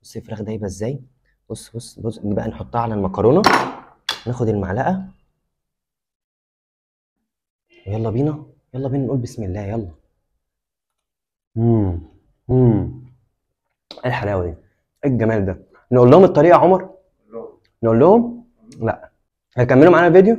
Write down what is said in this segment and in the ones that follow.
بص الفراخ دايبه ازاي. بص بص بص دي بقى نحطها على المكرونه. ناخد المعلقه. يلا بينا. يلا بينا نقول بسم الله يلا. امم امم ايه الحلاوه دي؟ ايه الجمال ده؟ نقول لهم الطريقه يا عمر. نقول لهم. لا. هيكملوا معانا الفيديو.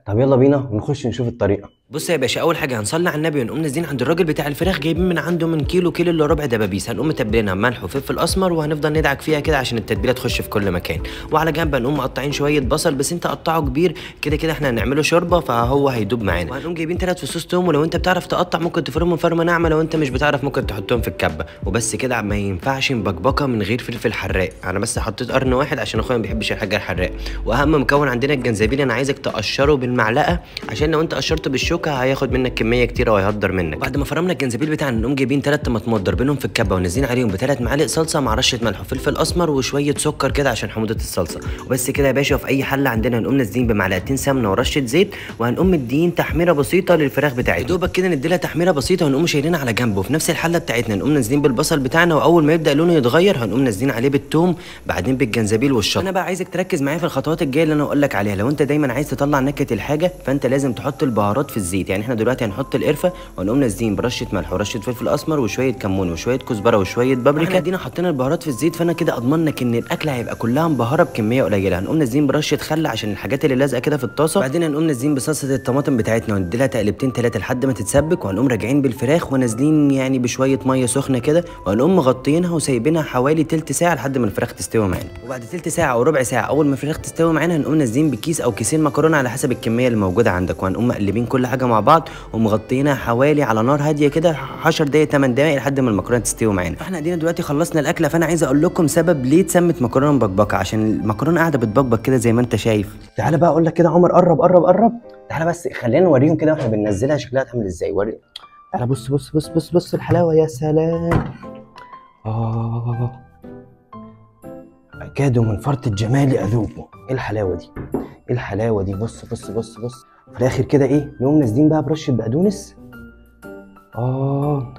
طب يلا بينا ونخش نشوف الطريقه. بص يا باشا، اول حاجه هنصلي على النبي ونقوم نازلين عند الراجل بتاع الفراخ، جايبين من عنده من كيلو الا ربع دبابيس. هنقوم متبلينها بملح وفلفل اسمر، وهنفضل ندعك فيها كده عشان التتبيله تخش في كل مكان. وعلى جنب هنقوم مقطعين شويه بصل، بس انت قطعه كبير كده كده، احنا هنعمله شوربه فهو هيدوب معانا. وهنقوم جايبين 3 فصوص توم، ولو انت بتعرف تقطع ممكن تفرمهم فرمه ناعمه، لو انت مش بتعرف ممكن تحطهم في الكبه. وبس كده، ما ينفعش مبكبكه من غير فلفل حراق. انا بس حطيت قرن واحد عشان اخويا ما بيحبش الحاجه الحراق. واهم مكون عندنا الجنزبيل، انا عايزك تقشره بالمعلقه، عشان لو انت قشرته بالشوكه هياخد منك كميه كتيره وهيهدر منك. بعد ما فرمنا الجنزبيل بتاعنا نقوم جايبين 3 طماطمات ضاربينهم في الكبه، ونازلين عليهم ب3 معالق صلصه مع رشه ملح وفلفل اسمر وشويه سكر كده عشان حموضه الصلصه. وبس كده يا باشا. وفي اي حله عندنا هنقوم نازلين بمعلقتين سمنه ورشه زيت، وهنقوم مدين تحميره بسيطه للفراخ بتاعتنا. دوبك كده نديلها تحميره بسيطه ونقوم شايلينها على جنب. وفي نفس الحله بتاعتنا نقوم نازلين بالبصل بتاعنا، واول ما يبدا لونه يتغير هنقوم نازلين عليه بالثوم، بعدين بالجنزبيل والشطه. انا بقى عايزك تركز معايا في الخطوات الجايه اللي انا هقول لك عليها. لو انت دايما عايز تطلع نكهه الحاجه فانت لازم تحط البهارات في الزيت. يعني احنا دلوقتي هنحط القرفه وهنقوم نازلين برشه ملح ورشه فلفل اسمر وشويه كمون وشويه كزبره وشويه بابريكا. احنا ادينا حطينا البهارات في الزيت، فانا كده اضمن لك ان الاكله هيبقى كلها مبهره بكميه قليله. هنقوم نازلين برشه خل عشان الحاجات اللي لازقه كده في الطاسه. بعدين هنقوم نازلين بصلصه الطماطم بتاعتنا وندي لها تقلبتين 3 لحد ما تتسبك، وهنقوم راجعين بالفراخ ونازلين يعني بشويه ميه سخنه كده، وهنقوم مغطيينها وسايبينها حوالي تلت ساعه لحد ما الفراخ تستوي معانا. وبعد تلت ساعه او ربع ساعه اول ما الفراخ تستوي معانا هنقوم نازلين بكيس او كيسين مكرونه على حسب الكميه اللي موجوده عندك، وهنقوم مقلبين كل حاجه مع بعض ومغطيينها حوالي على نار هاديه كده 10 دقائق 8 دقائق لحد ما المكرونه تستوي معانا. فاحنا ادينا دلوقتي خلصنا الاكله، فانا عايز اقول لكم سبب ليه اتسمت مكرونه مبكبكه، عشان المكرونه قاعده بتبكبك كده زي ما انت شايف. تعالى بقى اقول لك كده عمر، قرب قرب قرب. تعالى بس خلينا نوريهم كده واحنا بننزلها شكلها هتعمل ازاي. وري. تعالى بص بص بص بص بص الحلاوه، يا سلام. كادوا من فرط الجمال اذوبوا. ايه الحلاوه دي؟ ايه الحلاوه دي؟ بص بص بص بص. في الاخر كده ايه، نقوم نازلين بقى برشه بقدونس.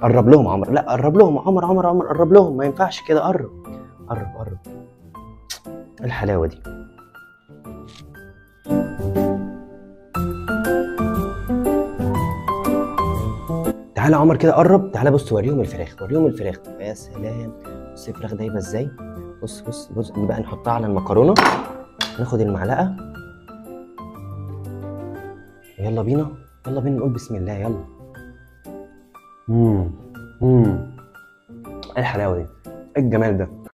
قرب لهم عمر، لا قرب لهم عمر عمر عمر، قرب لهم، ما ينفعش كده، قرب قرب قرب. ايه الحلاوه دي؟ تعالى عمر كده قرب. تعالى بص وريهم الفراخ، وريهم الفراخ، يا سلام. بص الفراخ دايبه ازاي. بص بص بص دي بقى نحطها على المكرونه. ناخد المعلقه. يلا بينا. يلا بينا نقول بسم الله يلا. امم ايه الحلاوه دي؟ ايه الجمال ده؟